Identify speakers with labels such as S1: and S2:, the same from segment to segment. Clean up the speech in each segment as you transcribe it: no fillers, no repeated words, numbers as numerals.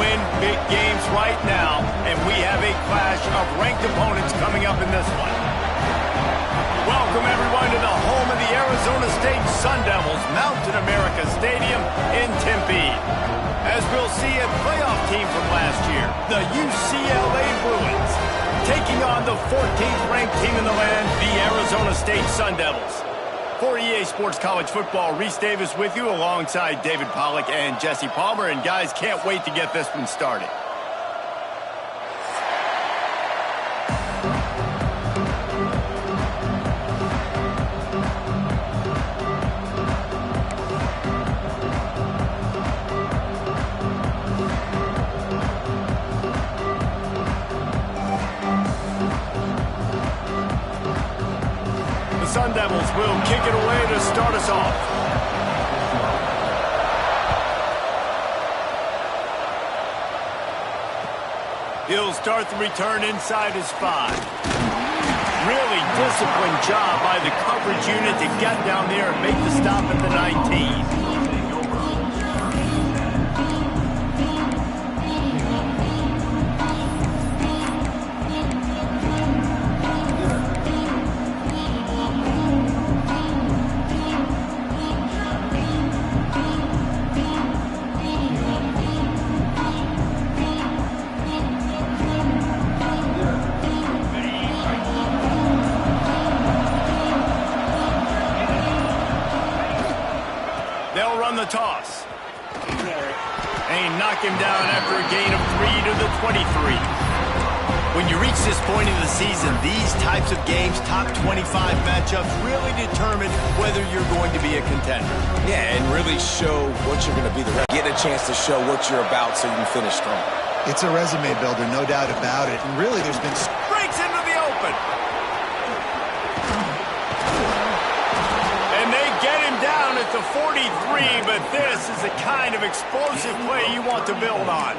S1: win big games right now, and we have a clash of ranked opponents coming up in this one. Welcome, everyone, to the home of the Arizona State Sun Devils, Mountain America Stadium in Tempe. As we'll see, a playoff team from last year, the UCLA Bruins, taking on the 14th ranked team in the land, the Arizona State Sun Devils. For EA Sports College Football, Reese Davis with you alongside David Pollack and Jesse Palmer. And guys, can't wait to get this one started. Sun Devils will kick it away to start us off. He'll start the return inside his 5. Really disciplined job by the coverage unit to get down there and make the stop at the 19. The toss. And knock him down after a gain of 3 to the 23. When you reach this point in the season, these types of games, top 25 matchups, really determine whether you're going to be a contender.
S2: Yeah, and really show what you're going to be. Get a chance to show what you're about so you can finish strong.
S3: It's a resume builder, no doubt about it. And really, there's been...
S1: Breaks into the open. Down at the 43, but this is the kind of explosive play you want to build on.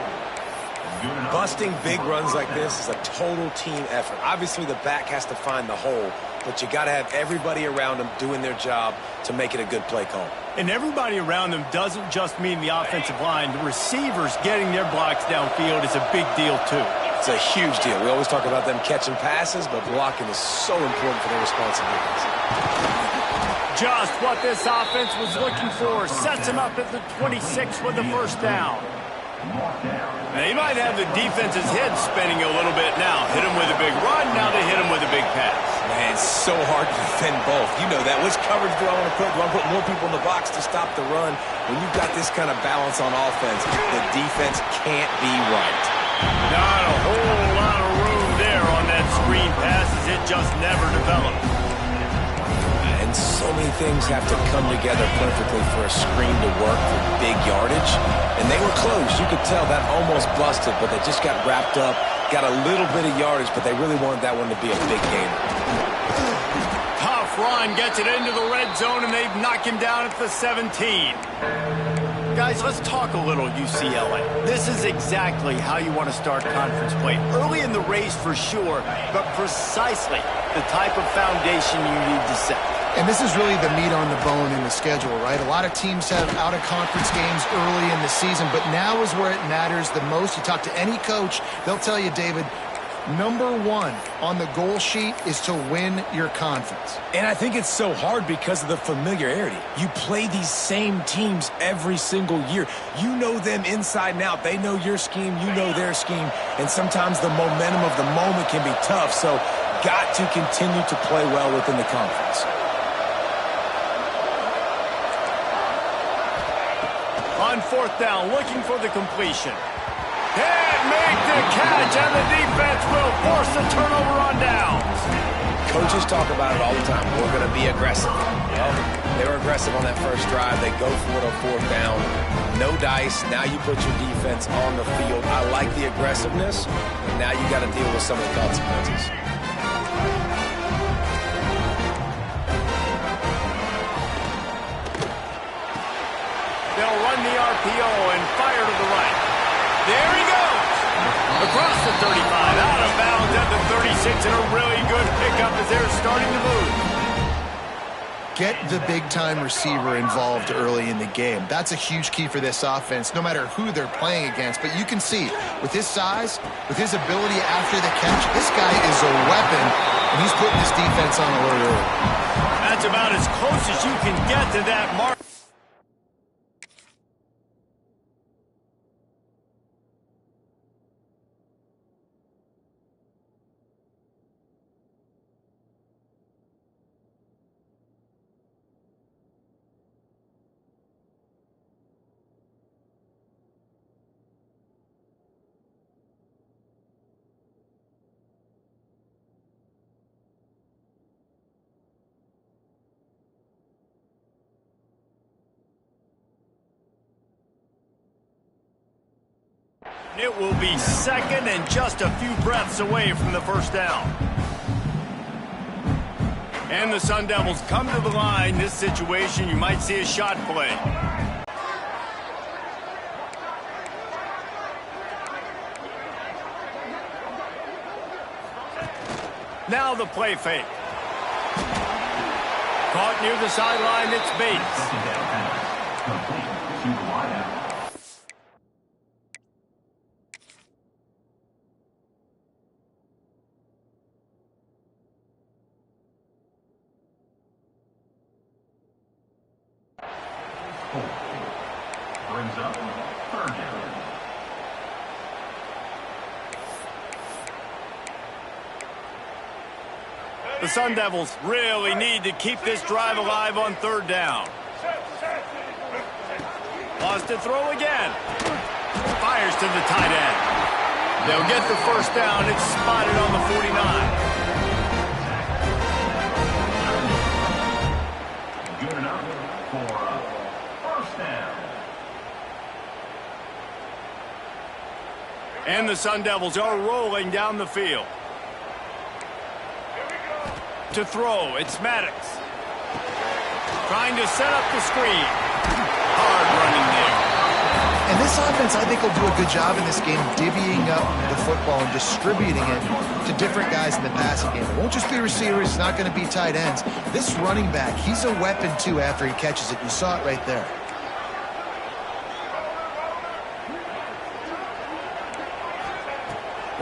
S2: Busting big runs like this is a total team effort. Obviously, the back has to find the hole, but you got to have everybody around them doing their job to make it a good play call.
S1: And everybody around them doesn't just mean the offensive line. The receivers getting their blocks downfield is a big deal, too.
S2: It's a huge deal. We always talk about them catching passes, but blocking is so important for their responsibilities.
S1: Just what this offense was looking for. Sets him up at the 26 with the first down. They might have the defense's head spinning a little bit now. Hit him with a big run, now they hit him with a big pass.
S2: Man, it's so hard to defend both. You know that. Which coverage do I want to put? Do I put more people in the box to stop the run? When you've got this kind of balance on offense, the defense can't be right.
S1: Not a whole lot of room there on that screen pass as it just never developed.
S2: So many things have to come together perfectly for a screen to work for big yardage. And they were close. You could tell that almost busted, but they just got wrapped up, got a little bit of yardage, but they really wanted that one to be a big game.
S1: Tough run gets it into the red zone, and they've knocked him down at the 17. Guys, let's talk a little UCLA. This is exactly how you want to start conference play. Early in the race for sure, but precisely the type of foundation you need to set.
S3: And this is really the meat on the bone in the schedule, right? A lot of teams have out-of-conference games early in the season, but now is where it matters the most. You talk to any coach, they'll tell you, David, number 1 on the goal sheet is to win your conference.
S2: And I think it's so hard because of the familiarity. You play these same teams every single year. You know them inside and out. They know your scheme, you know their scheme, and sometimes the momentum of the moment can be tough, so got to continue to play well within the conference.
S1: On 4th down, looking for the completion. Can't make the catch, and the defense will force the turnover on downs.
S2: Coaches talk about it all the time. We're going to be aggressive. Well, they were aggressive on that first drive. They go for it on 4th down. No dice. Now you put your defense on the field. I like the aggressiveness, but now you got to deal with some of the consequences.
S1: They'll run the RPO and fire to the right. There he goes. Across the 35, out of bounds at the 36, and a really good pickup as they're starting to move.
S3: Get the big-time receiver involved early in the game. That's a huge key for this offense, no matter who they're playing against. But you can see, with his size, with his ability after the catch, this guy is a weapon, and he's putting this defense on alert early.
S1: That's about as close as you can get to that mark. It will be second and just a few breaths away from the first down. And the Sun Devils come to the line. This situation, you might see a shot play. Now the play fake. Caught near the sideline, it's Bates.
S4: Brings up third down.
S1: The Sun Devils really need to keep this drive alive on third down. Lost to throw again. Fires to the tight end. They'll get the first down. It's spotted on the 49.
S4: Good enough for a first down.
S1: And the Sun Devils are rolling down the field. To throw, it's Maddox. Trying to set up the screen. Hard running there.
S3: And this offense, I think, will do a good job in this game divvying up the football and distributing it to different guys in the passing game. It won't just be receivers. It's not going to be tight ends. This running back, he's a weapon, too, after he catches it. You saw it right there.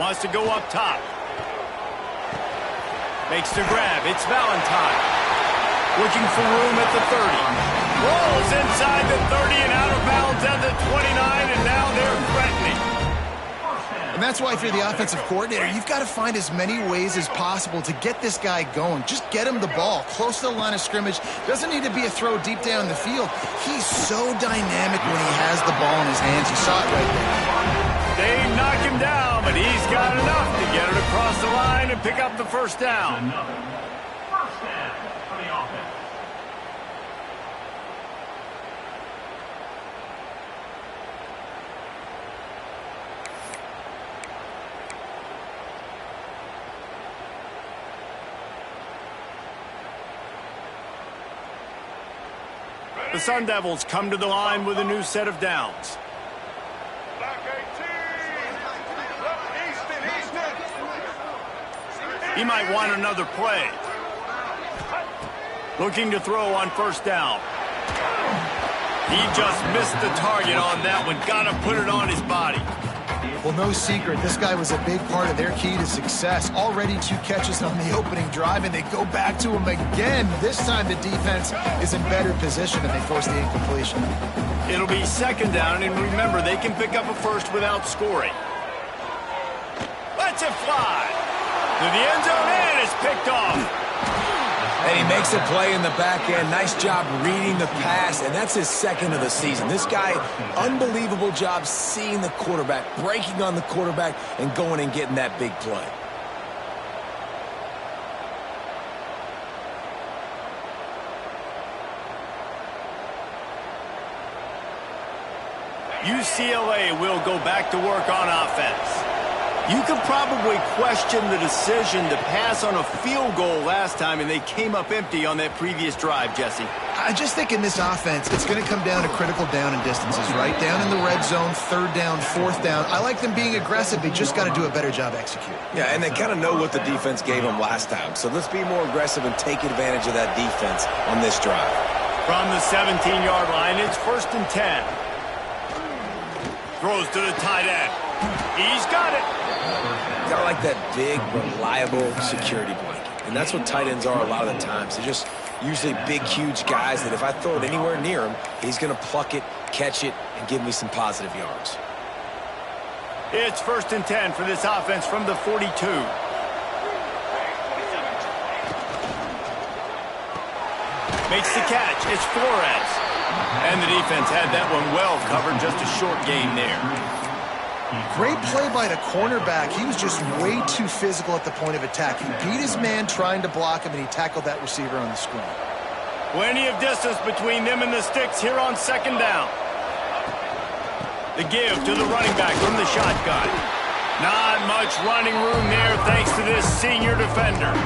S1: Wants to go up top. Makes the grab. It's Valentine. Looking for room at the 30. Rolls inside the 30 and out of bounds at the 29, and now they're threatening.
S3: And that's why if you're the offensive coordinator, you've got to find as many ways as possible to get this guy going. Just get him the ball close to the line of scrimmage. Doesn't need to be a throw deep down the field. He's so dynamic when he has the ball in his hands. You saw it right there.
S1: They knock him down, but he's got enough to get it across the line and pick up the first down.
S4: Another first down for the offense.
S1: The Sun Devils come to the line with a new set of downs. He might want another play. Looking to throw on first down. He just missed the target on that one. Got to put it on his body.
S3: Well, no secret, this guy was a big part of their key to success. Already 2 catches on the opening drive, and they go back to him again. This time the defense is in better position, and they force the incompletion.
S1: It'll be second down, and remember, they can pick up a first without scoring. Lets it fly. To the end zone, and it's picked off.
S2: And he makes a play in the back end. Nice job reading the pass, and that's his second of the season. This guy, unbelievable job seeing the quarterback, breaking on the quarterback, and going and getting that big play.
S1: UCLA will go back to work on offense. You could probably question the decision to pass on a field goal last time, and they came up empty on that previous drive, Jesse.
S3: I just think in this offense, it's going to come down to critical down and distances, right? Down in the red zone, third down, fourth down. I like them being aggressive. They just got to do a better job executing.
S2: Yeah, and they kind of know what the defense gave them last time. So let's be more aggressive and take advantage of that defense on this drive.
S1: From the 17-yard line, it's 1st and 10. Throws to the tight end. He's got it.
S2: Kind of like that big, reliable security blanket. And that's what tight ends are a lot of the times. They're just usually big, huge guys that if I throw it anywhere near him, he's going to pluck it, catch it, and give me some positive yards.
S1: It's 1st and 10 for this offense from the 42. Makes the catch. It's Flores. And the defense had that one well covered. Just a short gain there.
S3: Great play by the cornerback. He was just way too physical at the point of attack. He beat his man trying to block him, and he tackled that receiver on the screen.
S1: Plenty of distance between them and the sticks here on 2nd down. The give to the running back from the shotgun. Not much running room there thanks to this senior defender.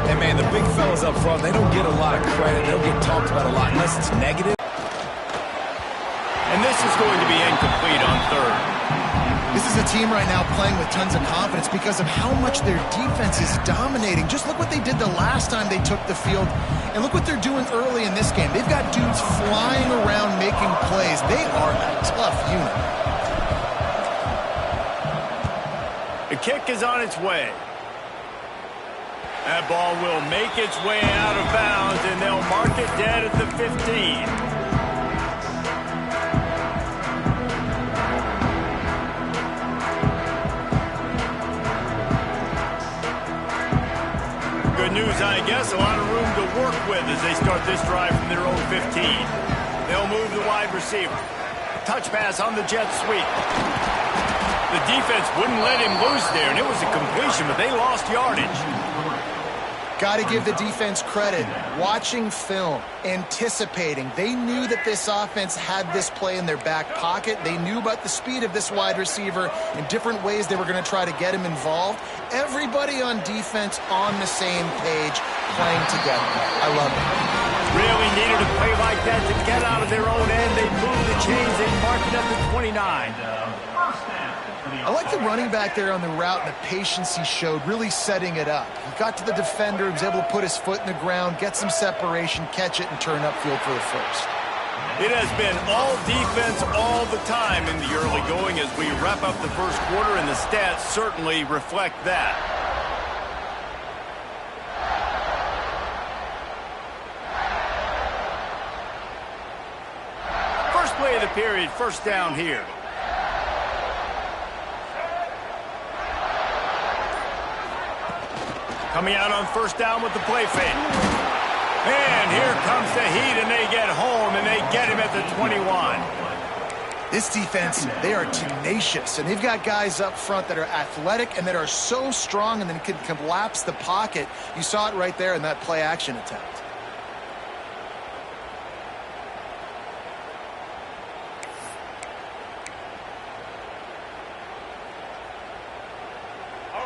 S2: Hey, man, the big fellas up front, they don't get a lot of credit. They don't get talked about a lot unless it's negative.
S1: And this is going to be incomplete on 3rd.
S3: This is a team right now playing with tons of confidence because of how much their defense is dominating. Just look what they did the last time they took the field, and look what they're doing early in this game. They've got dudes flying around making plays. They are a tough unit.
S1: The kick is on its way. That ball will make its way out of bounds, and they'll mark it dead at the 15. Good news, I guess. A lot of room to work with as they start this drive from their own 15. They'll move the wide receiver. Touch pass on the jet sweep. The defense wouldn't let him loose there, and it was a completion, but they lost yardage.
S3: Got to give the defense credit. Watching film, anticipating. They knew that this offense had this play in their back pocket. They knew about the speed of this wide receiver and different ways they were going to try to get him involved. Everybody on defense on the same page, playing together. I love it.
S1: Really needed a play like that to get out of their own end. They moved the chains. They marked it up to 29.
S3: I like the running back there on the route and the patience he showed, really setting it up. He got to the defender, he was able to put his foot in the ground, get some separation, catch it, and turn upfield for the first.
S1: It has been all defense all the time in the early going as we wrap up the first quarter, and the stats certainly reflect that. First play of the period, 1st down here. Coming out on 1st down with the play fake. And here comes the heat, and they get home, and they get him at the 21.
S3: This defense, they are tenacious, and they've got guys up front that are athletic and that are so strong and then can collapse the pocket. You saw it right there in that play-action attempt.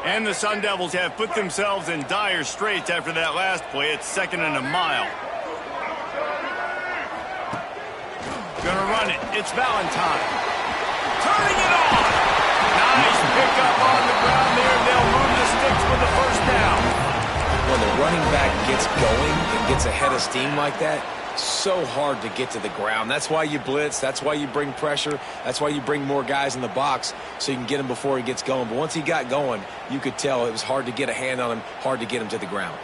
S1: And the Sun Devils have put themselves in dire straits after that last play. It's 2nd and a mile. Gonna run it. It's Valentine. Turning it on. Nice pickup on the ground there. They'll move the sticks for the 1st down.
S2: When the running back gets going and gets ahead of steam like that, so hard to get to the ground. That's why you blitz. That's why you bring pressure. That's why you bring more guys in the box so you can get him before he gets going. But once he got going, you could tell it was hard to get a hand on him, hard to get him to the ground.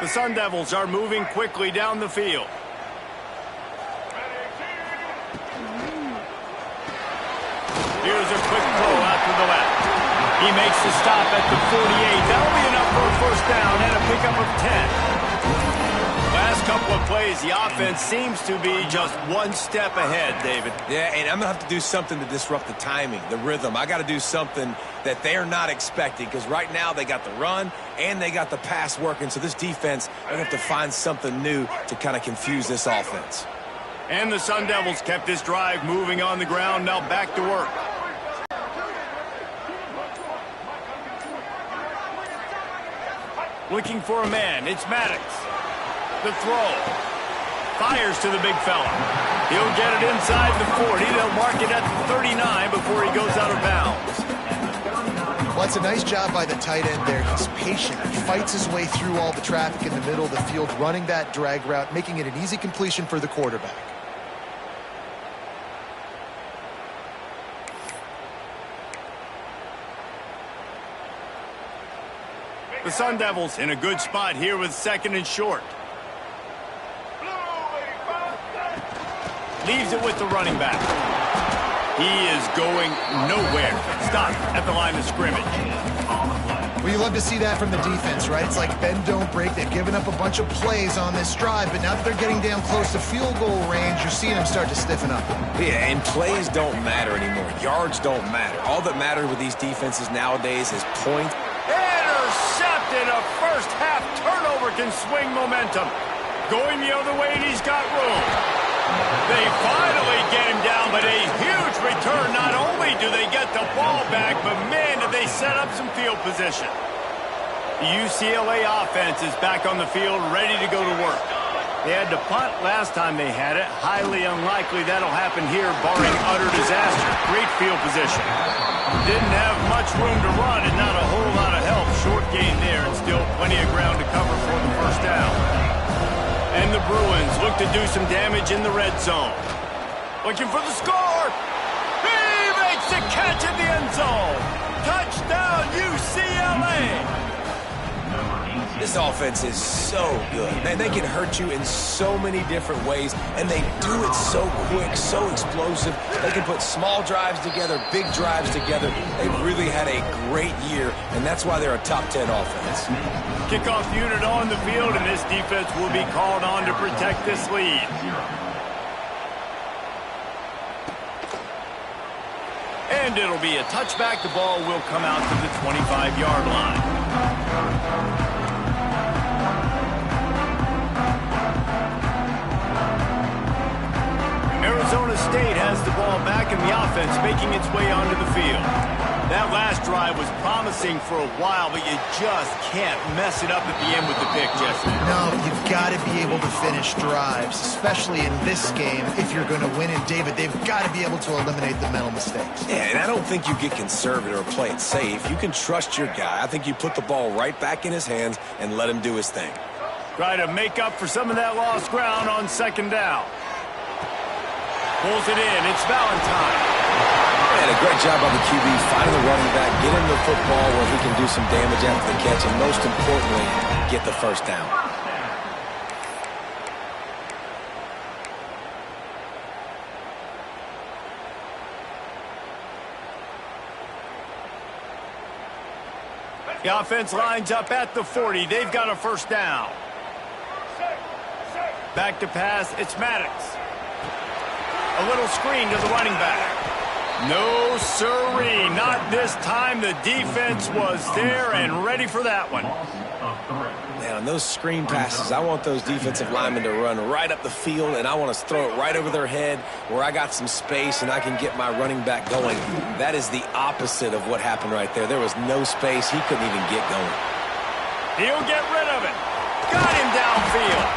S1: The Sun Devils are moving quickly down the field. Here's a quick throw out to the left. He makes the stop at the 48. That'll be enough for a 1st down and a pickup of 10. Last couple of plays, the offense seems to be just one step ahead, David.
S2: Yeah, and I'm going to have to do something to disrupt the timing, the rhythm. I got to do something that they're not expecting because right now they got the run and they got the pass working. So this defense, they're going to have to find something new to kind of confuse this offense.
S1: And the Sun Devils kept this drive moving on the ground. Now back to work. Looking for a man. It's Maddox. The throw. Fires to the big fella. He'll get it inside the 40. They'll mark it at the 39 before he goes out of bounds.
S3: Well, it's a nice job by the tight end there. He's patient. He fights his way through all the traffic in the middle of the field, running that drag route, making it an easy completion for the quarterback.
S1: The Sun Devils in a good spot here with 2nd and short. Leaves it with the running back. He is going nowhere. Stop at the line of scrimmage.
S3: Well, you love to see that from the defense, right? It's like bend, don't break. They've given up a bunch of plays on this drive, but now that they're getting down close to field goal range, you're seeing them start to stiffen up.
S2: Yeah, and plays don't matter anymore. Yards don't matter. All that matters with these defenses nowadays is points.
S1: Intercepted. A first-half turnover can swing momentum. Going the other way, and he's got room. They finally get him down, but a huge return. Not only do they get the ball back, but, man, did they set up some field position. The UCLA offense is back on the field, ready to go to work. They had to punt last time they had it. Highly unlikely that'll happen here, barring utter disaster. Great field position. Didn't have much room to run and not a whole lot of help. Short gain there and still plenty of ground to cover for the first down. And the Bruins look to do some damage in the red zone. Looking for the score. He makes the catch in the end zone. Touchdown, UCLA.
S2: This offense is so good. Man, they can hurt you in so many different ways, and they do it so quick, so explosive. They can put small drives together, big drives together. They've really had a great year, and that's why they're a top 10 offense.
S1: Kickoff unit on the field, and this defense will be called on to protect this lead. And it'll be a touchback. The ball will come out to the 25-yard line. Arizona State has the ball back, and the offense making its way onto the field. That last drive was promising for a while, but you just can't mess it up at the end with the pick, Jesse.
S3: No, you've got to be able to finish drives, especially in this game. If you're going to win it, David, they've got to be able to eliminate the mental mistakes.
S2: Yeah, and I don't think you get conservative or play it safe. You can trust your guy. I think you put the ball right back in his hands and let him do his thing.
S1: Try to make up for some of that lost ground on 2nd down. Pulls it in. It's Valentine.
S2: And a great job by the QB finding the running back, get him the football where he can do some damage after the catch, and most importantly, get the first down.
S1: The offense lines up at the 40. They've got a first down. Back to pass. It's Maddox. A little screen to the running back. No, sirree. Not this time. The defense was there and ready for that one.
S2: Now, on those screen passes, I want those defensive linemen to run right up the field, and I want to throw it right over their head where I got some space and I can get my running back going. That is the opposite of what happened right there. There was no space. He couldn't even get going.
S1: He'll get rid of it. Got him downfield.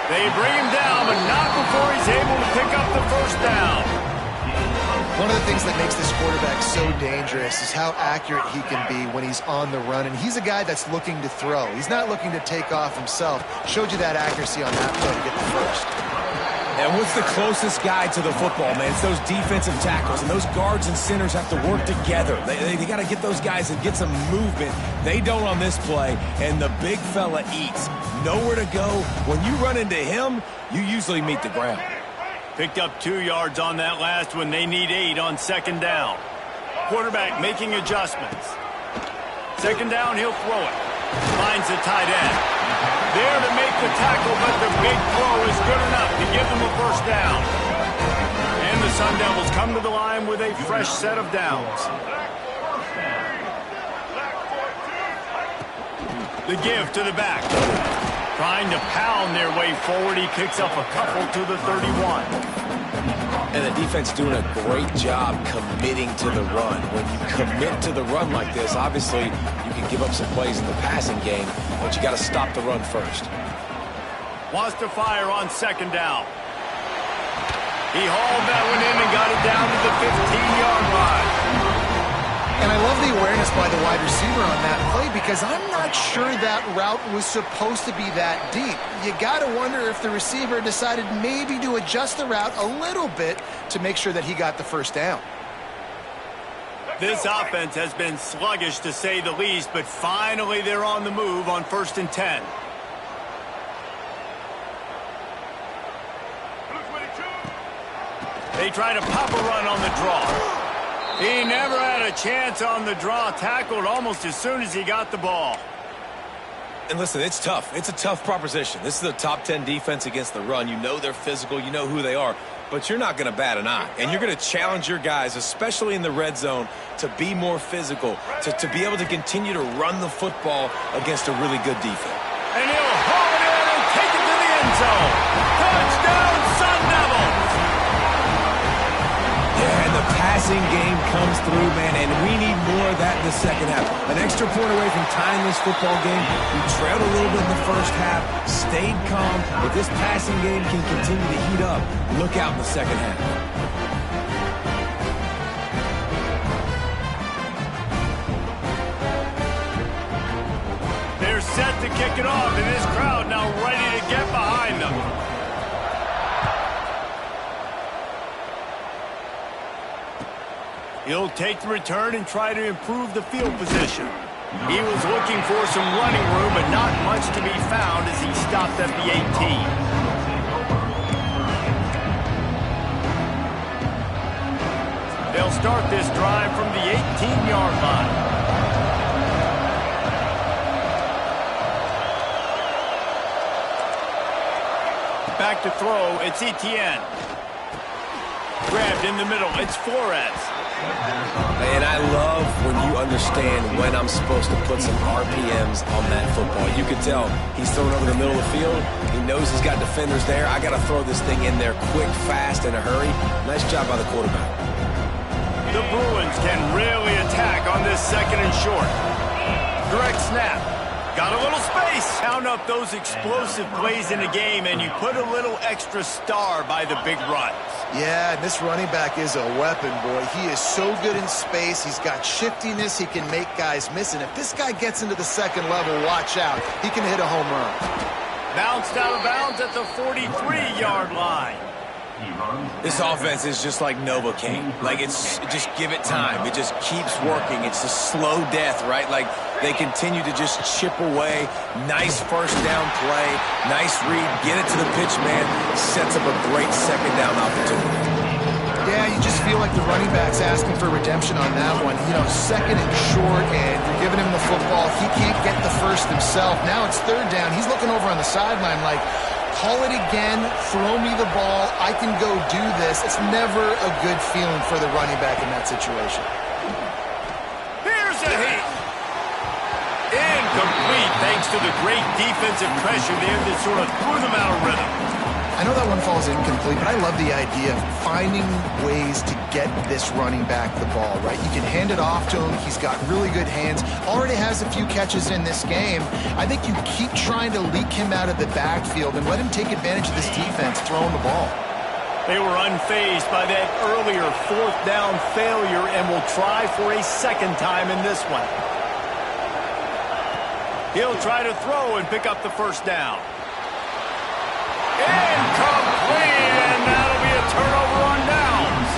S1: They bring him down, but not before he's able to pick up the first down.
S3: One of the things that makes this quarterback so dangerous is how accurate he can be when he's on the run. And he's a guy that's looking to throw. He's not looking to take off himself. Showed you that accuracy on that play to get the first.
S2: And what's the closest guy to the football, man? It's those defensive tackles, and those guards and centers have to work together. They got to get those guys and get some movement. They don't on this play, and the big fella eats. Nowhere to go. When you run into him, you usually meet the ground.
S1: Picked up 2 yards on that last one. They need 8 on 2nd down. Quarterback making adjustments. 2nd down, he'll throw it. Finds the tight end. There to make the tackle, but the big throw is good enough to give them a first down. And the Sun Devils come to the line with a fresh set of downs. The give to the back. Trying to pound their way forward. He picks up a couple to the 31.
S2: And the defense doing a great job committing to the run. When you commit to the run like this, obviously you can give up some plays in the passing game, but you got to stop the run first.
S1: Wants to fire on second down. He hauled that one in and got it down to the 15-yard line.
S3: And I love the awareness by the wide receiver on that play because I'm not sure that route was supposed to be that deep. You got to wonder if the receiver decided maybe to adjust the route a little bit to make sure that he got the first down.
S1: This offense has been sluggish to say the least, but finally they're on the move on 1st and 10. They try to pop a run on the draw. He never had a chance on the draw, tackled almost as soon as he got the ball.
S2: And listen, it's tough. It's a tough proposition. This is a top 10 defense against the run. You know they're physical. You know who they are. But you're not going to bat an eye. And you're going to challenge your guys, especially in the red zone, to be more physical, to be able to continue to run the football against a really good defense.
S1: And he'll haul it in and take it to the end zone. Touchdown, Sun Devils!
S2: Yeah, and the passing game comes through, man, and we need more of that in the second half. An extra point away from tying this football game. We trailed a little bit in the first half, stayed calm. If this passing game can continue to heat up, look out in the second half.
S1: They're set to kick it off, and this crowd now ready to get behind them. He'll take the return and try to improve the field position. He was looking for some running room, but not much to be found as he stopped at the 18. They'll start this drive from the 18-yard line. Back to throw, it's Etienne. Grabbed in the middle, it's Flores.
S2: And I love when you understand when I'm supposed to put some RPMs on that football. You can tell he's throwing over the middle of the field. He knows he's got defenders there. I got to throw this thing in there quick, fast, in a hurry. Nice job by the quarterback.
S1: The Bruins can really attack on this 2nd and short. Direct snap. Got a little space. Count up those explosive plays in the game, and you put a little extra star by the big runs.
S3: Yeah, and this running back is a weapon, boy. He is so good in space. He's got shiftiness. He can make guys miss. And if this guy gets into the second level, watch out. He can hit a home run.
S1: Bounced out of bounds at the 43-yard line.
S2: This offense is just like Novocaine. Like, it's just give it time. It just keeps working. It's a slow death, right? Like, they continue to just chip away. Nice first down play. Nice read. Get it to the pitch man. Sets up a great second down opportunity.
S3: Yeah, you just feel like the running back's asking for redemption on that one. You know, 2nd and short, and you're giving him the football. He can't get the first himself. Now it's 3rd down. He's looking over on the sideline like, call it again, throw me the ball, I can go do this. It's never a good feeling for the running back in that situation.
S1: Here's a hit. Incomplete thanks to the great defensive pressure there that sort of threw them out of rhythm.
S3: I know that one falls incomplete, but I love the idea of finding ways to get this running back the ball, right? You can hand it off to him. He's got really good hands. Already has a few catches in this game. I think you keep trying to leak him out of the backfield and let him take advantage of this defense throwing the ball.
S1: They were unfazed by that earlier 4th down failure and will try for a 2nd time in this one. He'll try to throw and pick up the first down. Incomplete, and that'll be a turnover on downs.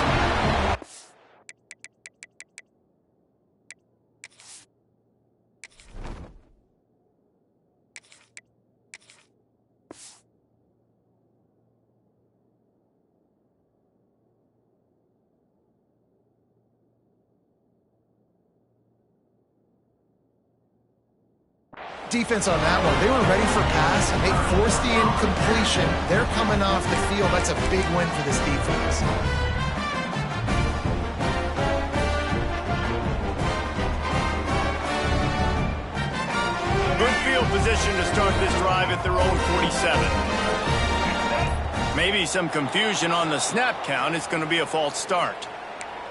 S3: Defense on that one. They were ready for pass, and they forced the incompletion. They're coming off the field. That's a big win for this defense.
S1: Good field position to start this drive at their own 47. Maybe some confusion on the snap count. It's going to be a false start.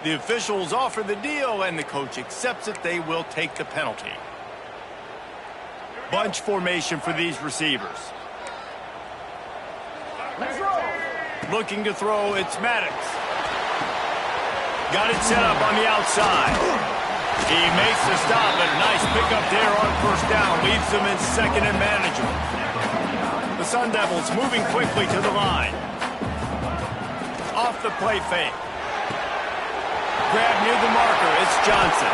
S1: The officials offer the deal, and the coach accepts it. They will take the penalty. Bunch formation for these receivers. Looking to throw, it's Maddox. Got it set up on the outside. He makes the stop, and a nice pickup there on first down. Leaves them in second and manageable. The Sun Devils moving quickly to the line. Off the play fake. Grab near the marker. It's Johnson.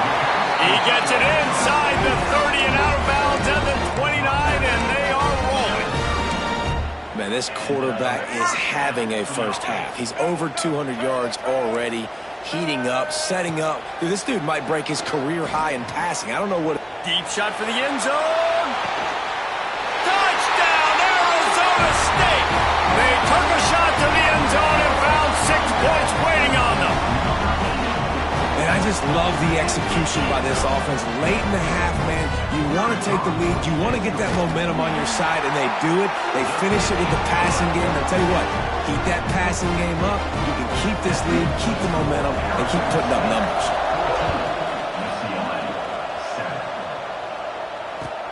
S1: He gets it inside the 30 and out of bounds at the 29, and they are rolling.
S2: Man, this quarterback is having a first half. He's over 200 yards already, heating up, setting up. Dude, this dude might break his career high in passing. I don't know what.
S1: Deep shot for the end zone. Touchdown, Arizona State. They took a shot to the end zone and found 6 points waiting on them.
S2: And I just love the execution by this offense. Late in the half, man, you want to take the lead. You want to get that momentum on your side, and they do it. They finish it with the passing game. I'll tell you what, keep that passing game up. You can keep this lead, keep the momentum, and keep putting up numbers.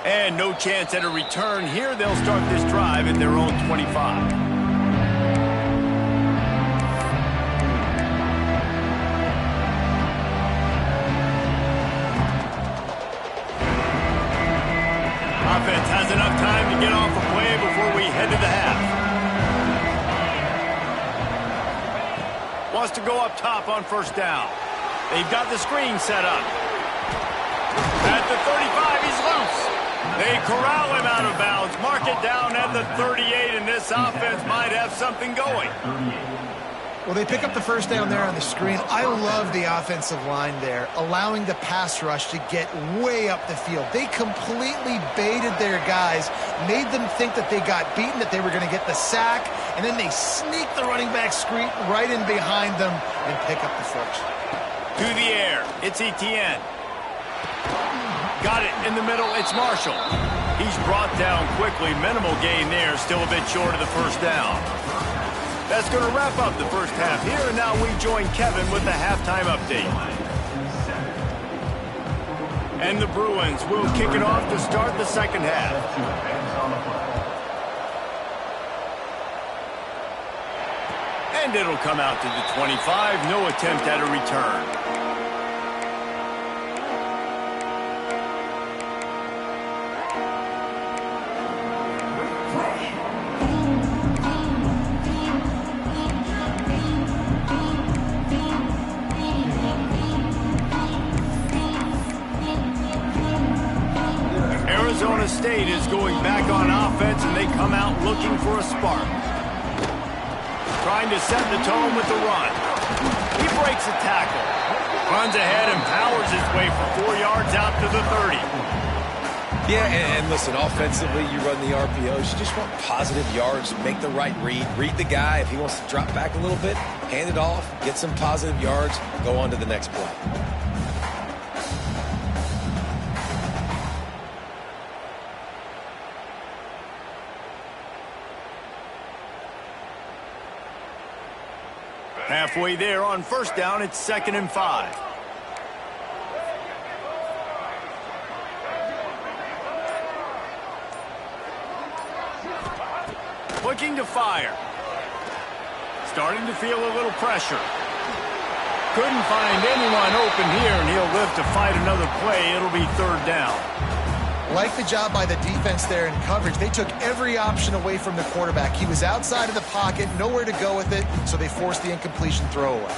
S1: And no chance at a return here. They'll start this drive at their own 25. Offense has enough time to get off a play before we head to the half. Wants to go up top on first down. They've got the screen set up. At the 35, he's loose. They corral him out of bounds. Mark it down at the 38, and this offense might have something going.
S3: Well, they pick up the first down there on the screen. I love the offensive line there, allowing the pass rush to get way up the field. They completely baited their guys, made them think that they got beaten, that they were going to get the sack, and then they sneak the running back screen right in behind them and pick up the first.
S1: To the air, it's Etienne. Got it in the middle, it's Marshall. He's brought down quickly. Minimal gain there, still a bit short of the first down. That's going to wrap up the first half here, and now we join Kevin with the halftime update. And the Bruins will kick it off to start the second half. And it'll come out to the 25, no attempt at a return. Arizona State is going back on offense, and they come out looking for a spark. Trying to set the tone with the run. He breaks a tackle. Runs ahead and powers his way for 4 yards out to the 30.
S2: Yeah, and listen, offensively, you run the RPOs. You just want positive yards, make the right read. Read the guy. If he wants to drop back a little bit, hand it off, get some positive yards, go on to the next play.
S1: Halfway there on first down, it's 2nd and 5. Looking to fire. Starting to feel a little pressure. Couldn't find anyone open here, and he'll live to fight another play. It'll be 3rd down.
S3: Like the job by the defense there in coverage. They took every option away from the quarterback. He was outside of the pocket, nowhere to go with it, so they forced the incompletion throwaway.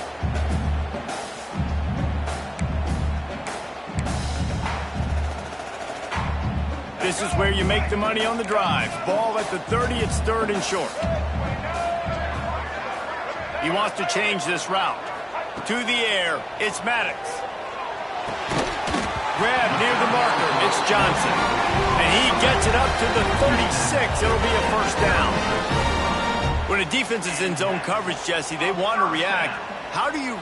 S1: This is where you make the money on the drive. Ball at the 30, it's 3rd and short. He wants to change this route. To the air, it's Maddox. Grab near the marker, it's Johnson. And he gets it up to the 36. It'll be a first down. When a defense is in zone coverage, Jesse, they want to react. How do you...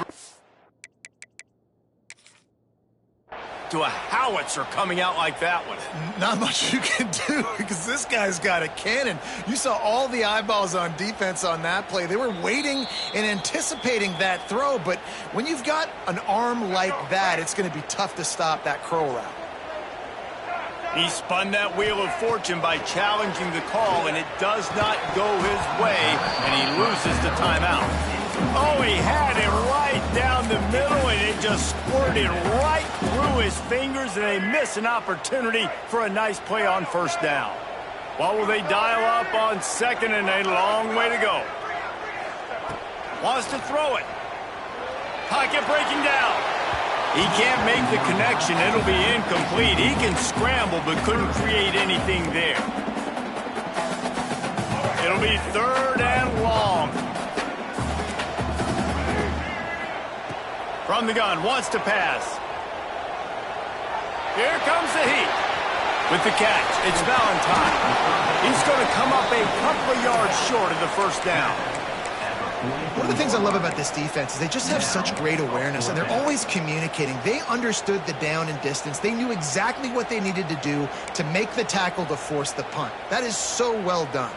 S1: to a howitzer coming out like that one.
S3: Not much you can do because this guy's got a cannon. You saw all the eyeballs on defense on that play. They were waiting and anticipating that throw, but when you've got an arm like that, it's going to be tough to stop that curl route.
S1: He spun that wheel of fortune by challenging the call, and it does not go his way, and he loses the timeout. Oh, he had it right down the middle, and it just squirted right through his fingers, and they miss an opportunity for a nice play on first down. What will they dial up on second, and a long way to go? Wants to throw it. Pocket breaking down. He can't make the connection. It'll be incomplete. He can scramble, but couldn't create anything there. It'll be third and long. From the gun, wants to pass. Here comes the heat. With the catch, it's Valentine. He's going to come up a couple of yards short of the first down.
S3: One of the things I love about this defense is they just have such great awareness, and they're always communicating. They understood the down and distance. They knew exactly what they needed to do to make the tackle to force the punt. That is so well done.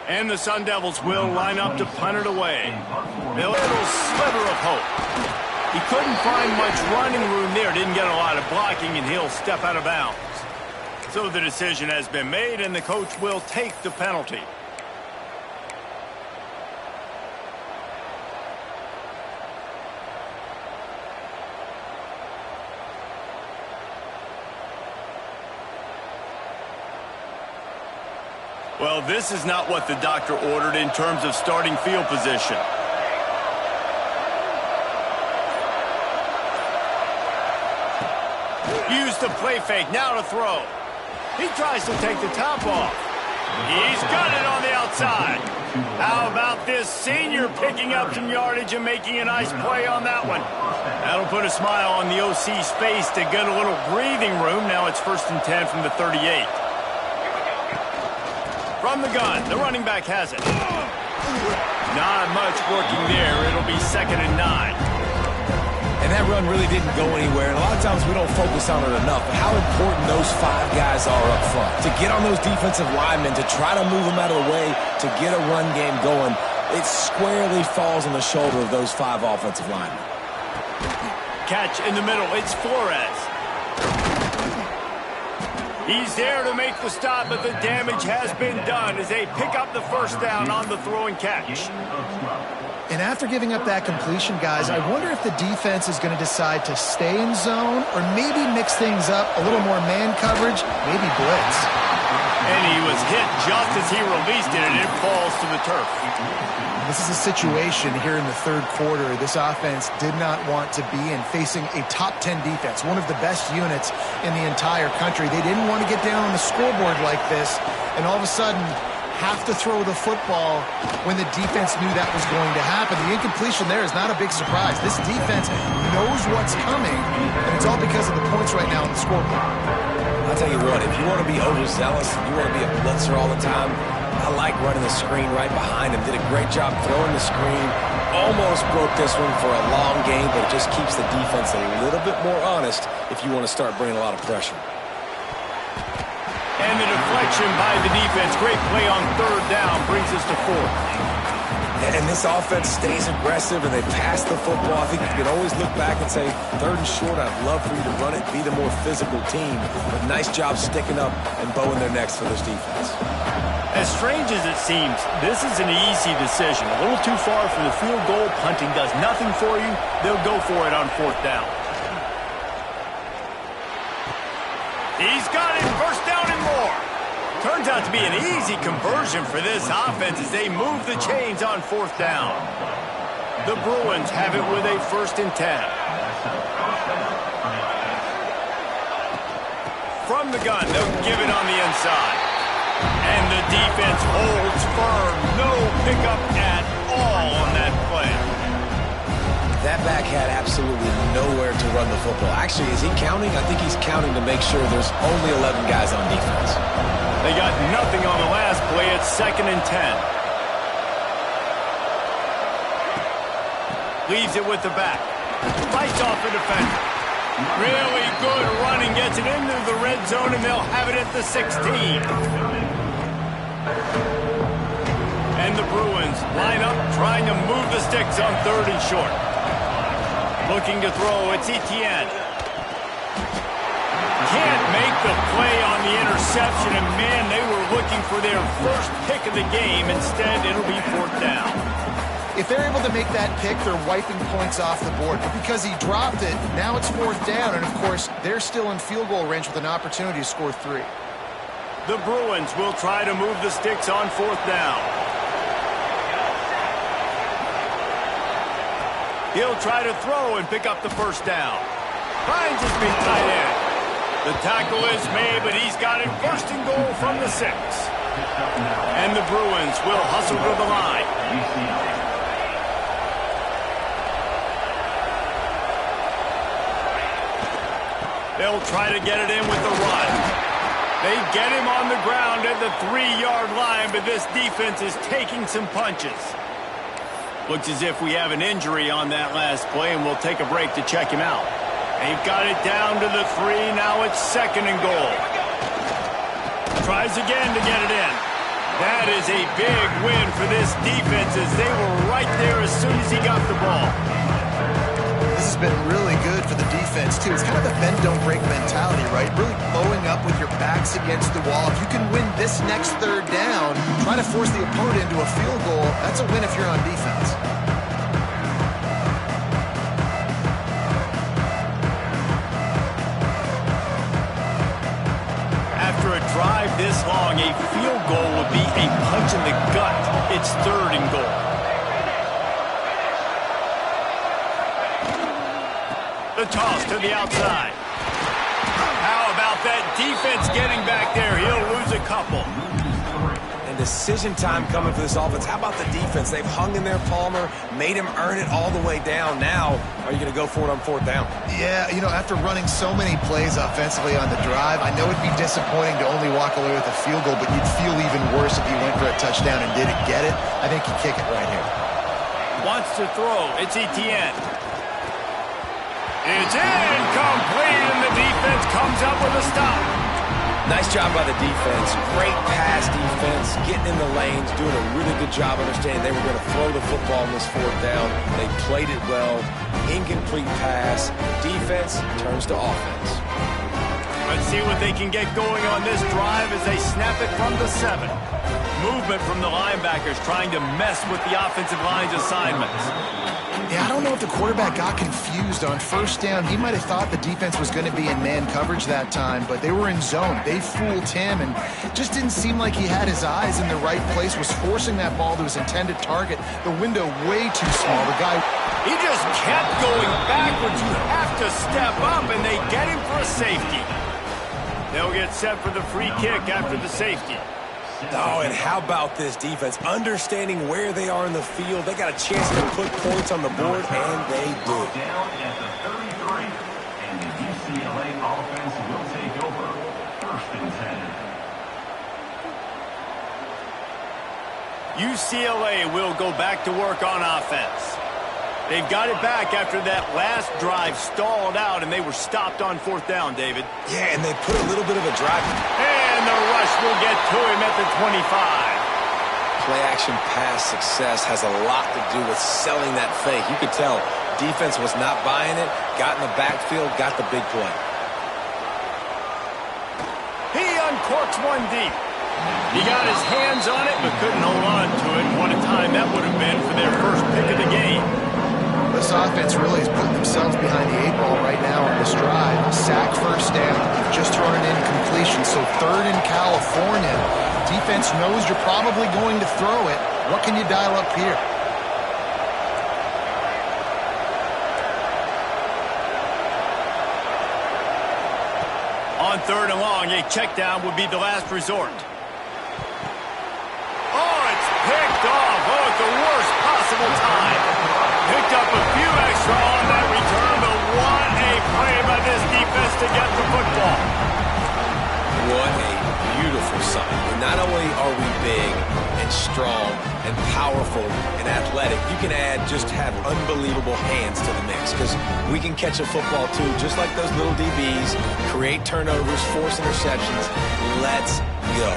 S1: And the Sun Devils will line up to punt it away. A little sliver of hope. He couldn't find much running room there. Didn't get a lot of blocking, and he'll step out of bounds. So the decision has been made, and the coach will take the penalty. Well, this is not what the doctor ordered in terms of starting field position. Use the play fake, now to throw. He tries to take the top off. He's got it on the outside. How about this senior picking up some yardage and making a nice play on that one? That'll put a smile on the OC's face to get a little breathing room. Now it's 1st and 10 from the 38. From the gun, the running back has it. Not much working there. It'll be 2nd and 9.
S2: And that run really didn't go anywhere. And a lot of times we don't focus on it enough. But how important those 5 guys are up front. To get on those defensive linemen, to try to move them out of the way, to get a run game going, it squarely falls on the shoulder of those 5 offensive linemen.
S1: Catch in the middle. It's Flores. He's there to make the stop, but the damage has been done as they pick up the first down on the throw and catch.
S3: And after giving up that completion, guys, I wonder if the defense is going to decide to stay in zone or maybe mix things up, a little more man coverage, maybe blitz.
S1: And he was hit just as he released it, and it falls to the turf.
S3: This is a situation here in the 3rd quarter this offense did not want to be in, facing a top 10 defense, one of the best units in the entire country. They didn't want to get down on the scoreboard like this, and all of a sudden have to throw the football when the defense knew that was going to happen. The incompletion there is not a big surprise. This defense knows what's coming, and it's all because of the points right now on the scoreboard.
S2: I'll tell you what, if you want to be overzealous, if you want to be a blitzer all the time, I like running the screen right behind him. Did a great job throwing the screen. Almost broke this one for a long game, but it just keeps the defense a little bit more honest if you want to start bringing a lot of pressure.
S1: And the deflection by the defense. Great play on 3rd down brings us to 4th.
S2: And this offense stays aggressive, and they pass the football. I think you can always look back and say, 3rd and short, I'd love for you to run it, be the more physical team. But nice job sticking up and bowing their necks for this defense.
S1: As strange as it seems, this is an easy decision. A little too far for the field goal. Punting does nothing for you. They'll go for it on 4th down. He's got it, 1st down and more. Turns out to be an easy conversion for this offense as they move the chains on 4th down. The Bruins have it with a 1st and 10. From the gun, they'll give it on the inside. And the defense holds firm. No pickup at all on that play.
S2: That back had absolutely nowhere to run the football. Actually, is he counting? I think he's counting to make sure there's only 11 guys on defense.
S1: They got nothing on the last play. It's 2nd and 10. Leaves it with the back. Fights off the defender. Really good running. Gets it into the red zone, and they'll have it at the 16. And the Bruins line up, trying to move the sticks on 3rd and short. Looking to throw, it's Etienne. Can't make the play on the interception, and man, they were looking for their first pick of the game. Instead, it'll be 4th down.
S3: If they're able to make that pick, they're wiping points off the board. But because he dropped it, now it's 4th down, and of course, they're still in field goal range with an opportunity to score 3.
S1: The Bruins will try to move the sticks on 4th down. He'll try to throw and pick up the 1st down. Finds his big tight end. The tackle is made, but he's got it 1st and goal from the 6. And the Bruins will hustle to the line. They'll try to get it in with the run. They get him on the ground at the 3-yard line, but this defense is taking some punches. Looks as if we have an injury on that last play, and we'll take a break to check him out. They've got it down to the 3. Now it's 2nd and goal. Tries again to get it in. That is a big win for this defense, as they were right there as soon as he got the ball.
S3: This has been really good for the defense, too. It's kind of a bend-don't-break mentality, right? Really blowing up with your backs against the wall. If you can win this next 3rd down, try to force the opponent into a field goal, that's a win if you're on defense.
S1: After a drive this long, a field goal would be a punch in the gut. It's 3rd and goal. The toss to the outside. How about that defense getting back there? He'll lose a couple.
S2: And decision time coming for this offense. How about the defense? They've hung in there, Palmer, made him earn it all the way down. Now, are you going to go for it on 4th down?
S3: Yeah, you know, after running so many plays offensively on the drive, I know it'd be disappointing to only walk away with a field goal, but you'd feel even worse if you went for a touchdown and didn't get it. I think you kick it right here.
S1: Wants to throw. It's Etienne. It's incomplete, and the defense comes up with a stop.
S2: Nice job by the defense. Great pass defense, getting in the lanes, doing a really good job understanding they were going to throw the football on this 4th down. They played it well. Incomplete pass. Defense turns to offense.
S1: Let's see what they can get going on this drive as they snap it from the 7. Movement from the linebackers trying to mess with the offensive line's assignments.
S3: Yeah, I don't know if the quarterback got confused on 1st down. He might have thought the defense was going to be in man coverage that time, but they were in zone. They fooled him and just didn't seem like he had his eyes in the right place, was forcing that ball to his intended target. The window way too small. The guy...
S1: He just kept going backwards. You have to step up, and they get him for a safety. They'll get set for the free kick after the safety.
S2: Oh, and how about this defense? Understanding where they are in the field. They got a chance to put points on the board, and they do.
S4: Down at the 33, and the UCLA offense will take over 1st and
S1: 10. UCLA will go back to work on offense. They've got it back after that last drive stalled out, and they were stopped on 4th down, David.
S2: Yeah, and they put a little bit of a drive.
S1: And the rush will get to him at the 25.
S2: Play-action pass success has a lot to do with selling that fake. You could tell defense was not buying it, got in the backfield, got the big play.
S1: He uncorks one deep. He got his hands on it, but couldn't hold on to it. What a time that would have been for their first pick of the game.
S3: This offense really is putting themselves behind the 8 ball right now on this drive. Sack 1st down. You've just thrown an incompletion, so 3rd in California. Defense knows you're probably going to throw it. What can you dial up here?
S1: On 3rd and long, a check down would be the last resort. Oh, it's picked off. Oh, at the worst possible time. Picked up a few extra on that return, but what a play by this defense to get the football.
S2: What a beautiful sight. And not only are we big and and strong and powerful and athletic, you can add just have unbelievable hands to the mix because we can catch a football too, just like those little DBs, create turnovers, force interceptions. Let's go.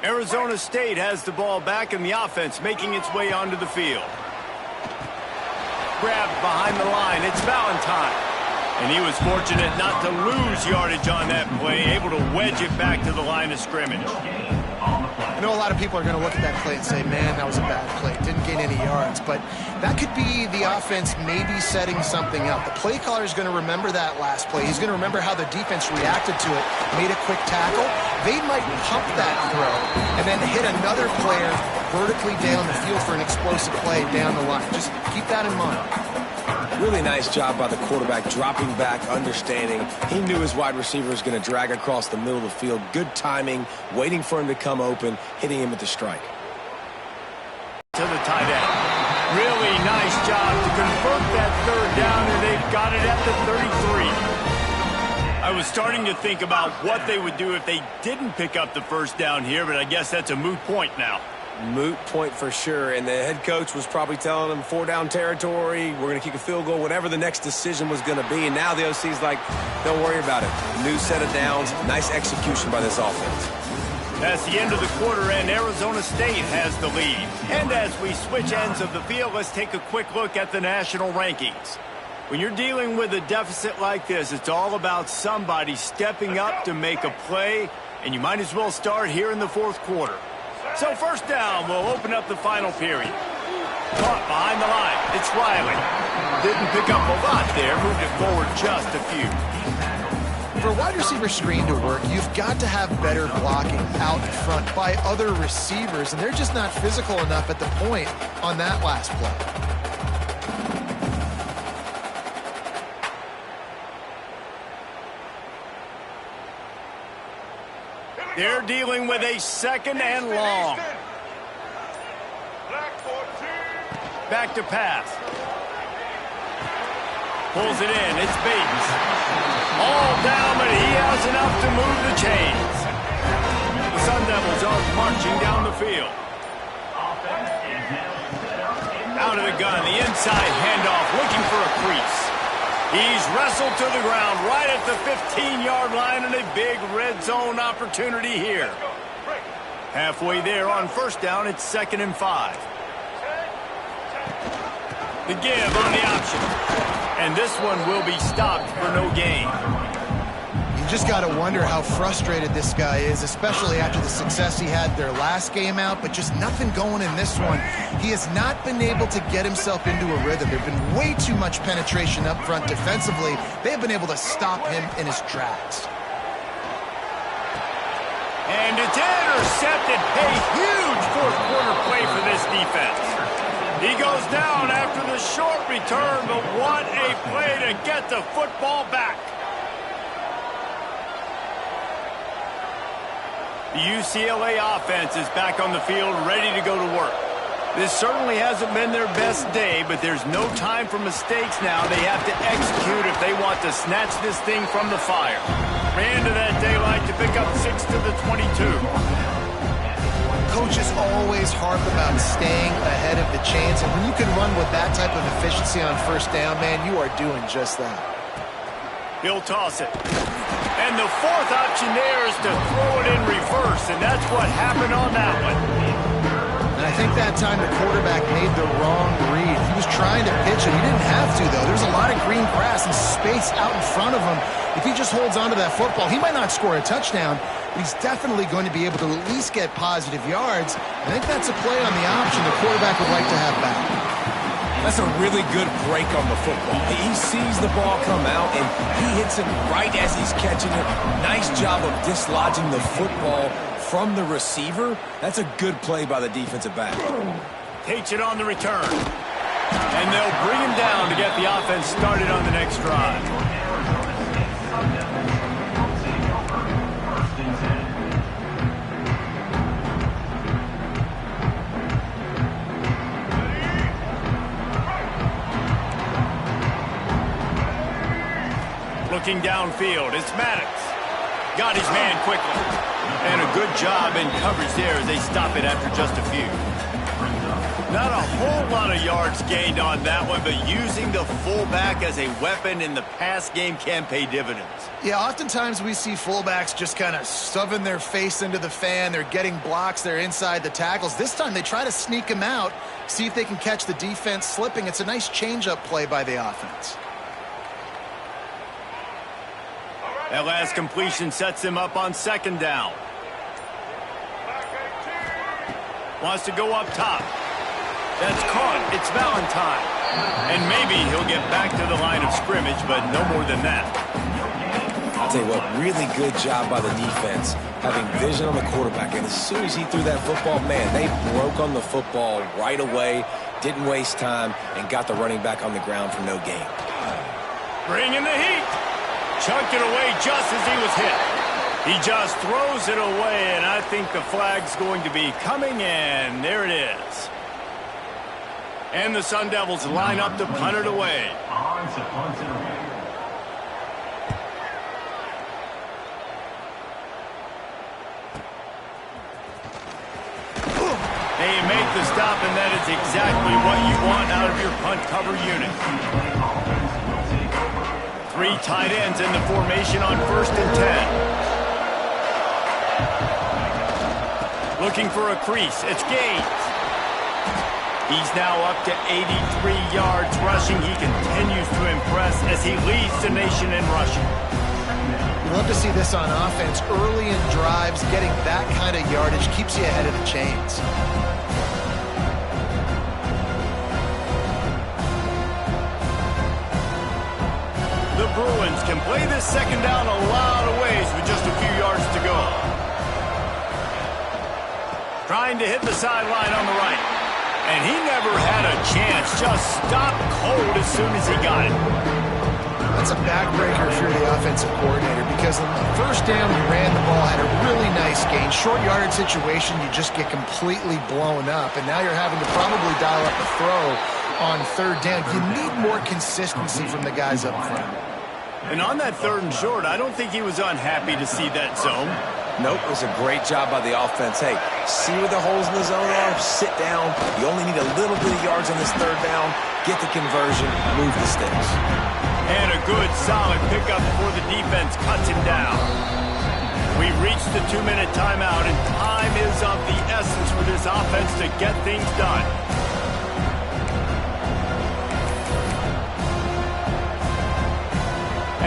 S1: Arizona State has the ball back and the offense making its way onto the field. Grabbed behind the line. It's Valentine. And he was fortunate not to lose yardage on that play, able to wedge it back to the line of scrimmage.
S3: I know a lot of people are going to look at that play and say, man, that was a bad play. Didn't gain any yards. But that could be the offense maybe setting something up. The play caller is going to remember that last play. He's going to remember how the defense reacted to it, made a quick tackle. They might pump that throw and then hit another player vertically down the field for an explosive play down the line. Just keep that in mind.
S2: Really nice job by the quarterback, dropping back, understanding. He knew his wide receiver was going to drag across the middle of the field. Good timing, waiting for him to come open, hitting him with the strike.
S1: To the tight end. Really nice job to convert that third down, and they've got it at the 33. I was starting to think about what they would do if they didn't pick up the first down here, but I guess that's a moot point now.
S2: Moot point for sure, and the head coach was probably telling them 4-down territory, we're going to kick a field goal, whatever the next decision was going to be, and now the OC's like, don't worry about it. New set of downs, nice execution by this offense.
S1: That's the end of the quarter, and Arizona State has the lead. And as we switch ends of the field, let's take a quick look at the national rankings. When you're dealing with a deficit like this, it's all about somebody stepping up to make a play, and you might as well start here in the fourth quarter. So first down, we'll open up the final period. Caught behind the line. It's Riley. Didn't pick up a lot there. Moved it forward just a few.
S3: For a wide receiver screen to work, you've got to have better blocking out front by other receivers, and they're just not physical enough at the point on that last play.
S1: They're dealing with a second and long. Back to pass. Pulls it in. It's Bates. All down, but he has enough to move the chains. The Sun Devils are marching down the field. Out of the gun. The inside handoff, looking for a crease. He's wrestled to the ground right at the 15-yard line, and a big red zone opportunity here. Halfway there on first down, it's 2nd and 5. The give on the option. And this one will be stopped for no gain.
S3: You just got to wonder how frustrated this guy is, especially after the success he had their last game out, but just nothing going in this one. He has not been able to get himself into a rhythm. There's been way too much penetration up front defensively. They have been able to stop him in his tracks.
S1: And it's intercepted. A huge fourth quarter play for this defense. He goes down after the short return, but what a play to get the football back. The UCLA offense is back on the field, ready to go to work. This certainly hasn't been their best day, but there's no time for mistakes now. They have to execute if they want to snatch this thing from the fire. Ran to that daylight to pick up 6 to the 22.
S3: Coaches always harp about staying ahead of the chains, and when you can run with that type of efficiency on first down, man, you are doing just that.
S1: He'll toss it. And the fourth option there is to throw it in reverse, and that's what happened on that one.
S3: And I think that time the quarterback made the wrong read. He was trying to pitch it. He didn't have to, though. There's a lot of green grass and space out in front of him. If he just holds on to that football, he might not score a touchdown, but he's definitely going to be able to at least get positive yards. I think that's a play on the option the quarterback would like to have back.
S2: That's a really good break on the football. He sees the ball come out, and he hits it right as he's catching it. Nice job of dislodging the football from the receiver. That's a good play by the defensive back.
S1: Takes it on the return. And they'll bring him down to get the offense started on the next drive. Looking downfield, it's Maddox. Got his man quickly. And a good job in coverage there as they stop it after just a few. Not a whole lot of yards gained on that one, but using the fullback as a weapon in the pass game can pay dividends.
S3: Yeah, oftentimes we see fullbacks just kind of shoving their face into the fan. They're getting blocks. They're inside the tackles. This time they try to sneak him out, see if they can catch the defense slipping. It's a nice change-up play by the offense.
S1: That last completion sets him up on second down. Wants to go up top. That's caught. It's Valentine. And maybe he'll get back to the line of scrimmage, but no more than that.
S2: I'll tell you what, really good job by the defense, having vision on the quarterback. And as soon as he threw that football, man, they broke on the football right away, didn't waste time, and got the running back on the ground for no gain.
S1: Bring in the heat. Chucked it away just as he was hit. He just throws it away, and I think the flag's going to be coming in. There it is. And the Sun Devils line up to punt it away.
S4: On to punt it away.
S1: They make the stop, and that is exactly what you want out of your punt cover unit. 3 tight ends in the formation on 1st and 10. Looking for a crease. It's Gaines. He's now up to 83 yards rushing. He continues to impress as he leads the nation in rushing.
S3: We love to see this on offense. Early in drives, getting that kind of yardage keeps you ahead of the chains.
S1: The Bruins can play this second down a lot of ways with just a few yards to go. Trying to hit the sideline on the right. And he never had a chance. Just stopped cold as soon as he got it.
S3: That's a backbreaker if you're the offensive coordinator, because on the first down, you ran the ball, had a really nice gain. Short yardage situation, you just get completely blown up. And now you're having to probably dial up a throw on 3rd down. You need more consistency from the guys up front.
S1: And on that 3rd and short, I don't think he was unhappy to see that zone.
S2: Nope, it was a great job by the offense. Hey, see where the holes in the zone are, sit down. You only need a little bit of yards on this 3rd down. Get the conversion, move the sticks.
S1: And a good, solid pickup before the defense cuts him down. We've reached the 2-minute timeout, and time is of the essence for this offense to get things done.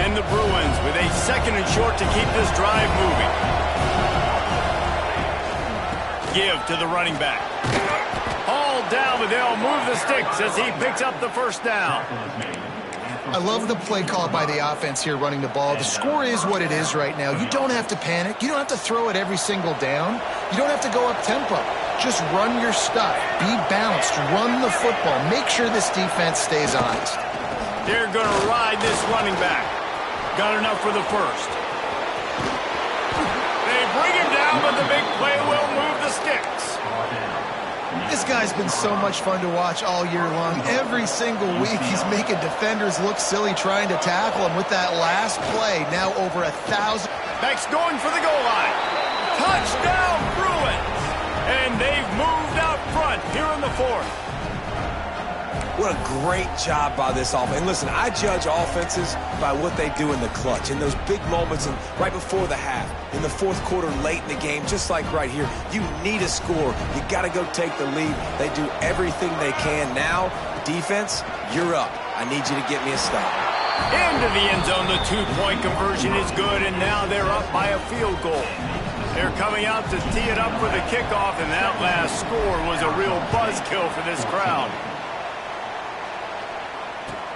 S1: And the Bruins with a 2nd and short to keep this drive moving. Give to the running back. Hauled down, but they'll move the sticks as he picks up the 1st down.
S3: I love the play call by the offense here running the ball. The score is what it is right now. You don't have to panic. You don't have to throw it every single down. You don't have to go up tempo. Just run your stuff. Be balanced. Run the football. Make sure this defense stays honest.
S1: They're going to ride this running back. Got enough for the 1st. They bring him down, but the big play will move the sticks.
S3: This guy's been so much fun to watch all year long. Every single week he's making defenders look silly trying to tackle him with that last play. Now over 1,000.
S1: Beck's going for the goal line. Touchdown, Bruins! And they've moved out front here in the 4th.
S2: What a great job by this offense. And listen, I judge offenses by what they do in the clutch, in those big moments and right before the half, in the 4th quarter, late in the game, just like right here. You need a score. You got to go take the lead. They do everything they can. Now, defense, you're up. I need you to get me a stop.
S1: Into the end zone, the 2-point conversion is good, and now they're up by a field goal. They're coming out to tee it up for the kickoff, and that last score was a real buzzkill for this crowd.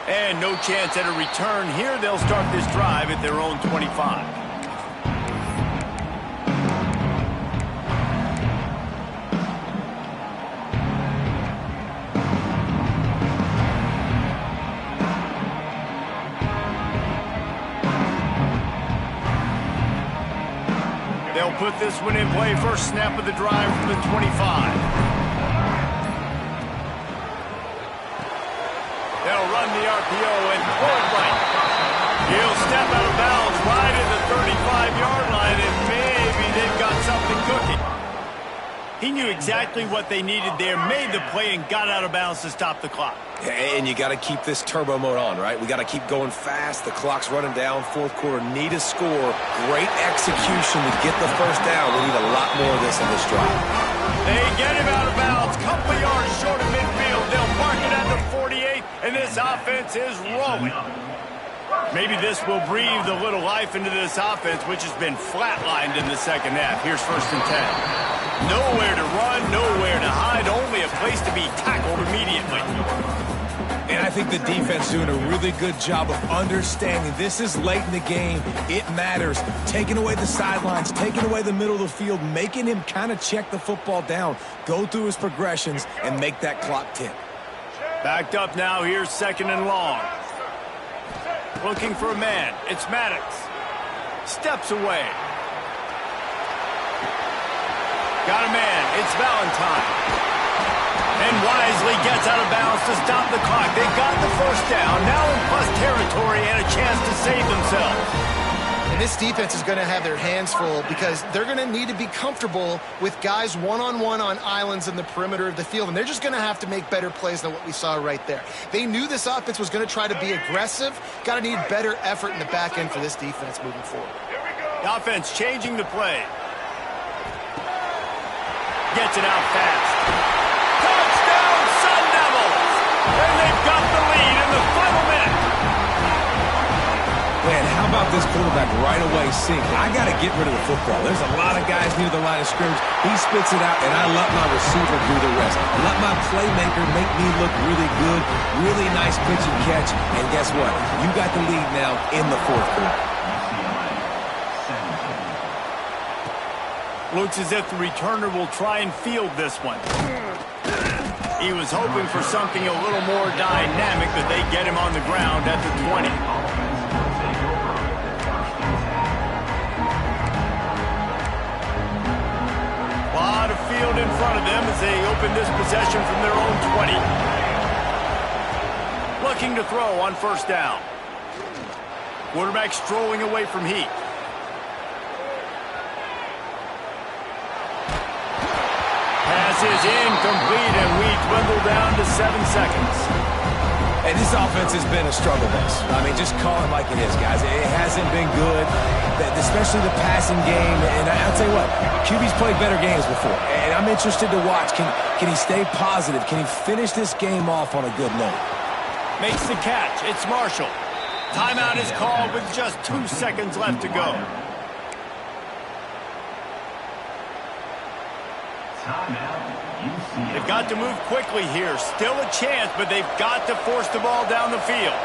S1: And no chance at a return here. They'll start this drive at their own 25. They'll put this one in play. First snap of the drive from the 25. They'll run the RPO and throw it right. He'll step out of bounds right at the 35-yard line, and maybe they've got something He knew exactly what they needed there, made the play, and got out of bounds to stop the clock.
S2: And you got to keep this turbo mode on, right? We got to keep going fast. The clock's running down. Fourth quarter, need a score. Great execution to get the first down. We need a lot more of this in this drive.
S1: They get him out of bounds. Couple yards short of midfield. They'll mark it at the 48, and this offense is rolling. Maybe this will breathe a little life into this offense, which has been flatlined in the second half. Here's 1st and 10. Nowhere to run, nowhere to hide, only a place to be tackled immediately.
S2: And I think the defense doing a really good job of understanding this is late in the game. It matters. Taking away the sidelines, taking away the middle of the field, making him kind of check the football down, go through his progressions, and make that clock tick.
S1: Backed up now. Here's 2nd and long. Looking for a man. It's Maddox. Steps away. Got a man. It's Valentine. And wisely gets out of bounds to stop the clock. They got the first down. Now in plus territory and a chance to save themselves.
S3: And this defense is going to have their hands full because they're going to need to be comfortable with guys one-on-one on islands in the perimeter of the field. And they're just going to have to make better plays than what we saw right there. They knew this offense was going to try to be aggressive. Got to need better effort in the back end for this defense moving forward.
S1: The offense changing the play. Gets it out fast. Touchdown, Sun Devils! And they've got the lead in the final minute.
S2: Man, how about this quarterback right away seeing, I got to get rid of the football. There's a lot of guys near the line of scrimmage. He spits it out, and I let my receiver do the rest. I let my playmaker make me look really good, really nice pitch and catch. And guess what? You got the lead now in the 4th quarter.
S1: Looks as if the returner will try and field this one. He was hoping for something a little more dynamic, but they get him on the ground at the 20. A lot of field in front of them as they open this possession from their own 20. Looking to throw on 1st down. Quarterback strolling away from Heat. Pass is incomplete, and we dwindle down to 7 seconds.
S2: And this offense has been a struggle bus. I mean, just call it like it is, guys. It hasn't been good, especially the passing game. And I'll tell you what, QB's played better games before. And I'm interested to watch. Can he stay positive? Can he finish this game off on a good note?
S1: Makes the catch. It's Marshall. Timeout is called with just 2 seconds left to go. They've got to move quickly here. Still a chance, but they've got to force the ball down the field.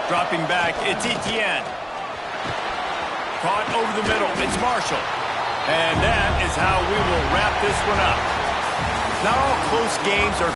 S1: Dropping back, it's Etienne. Caught over the middle, it's Marshall. And that is how we will wrap this one up. Not all close games are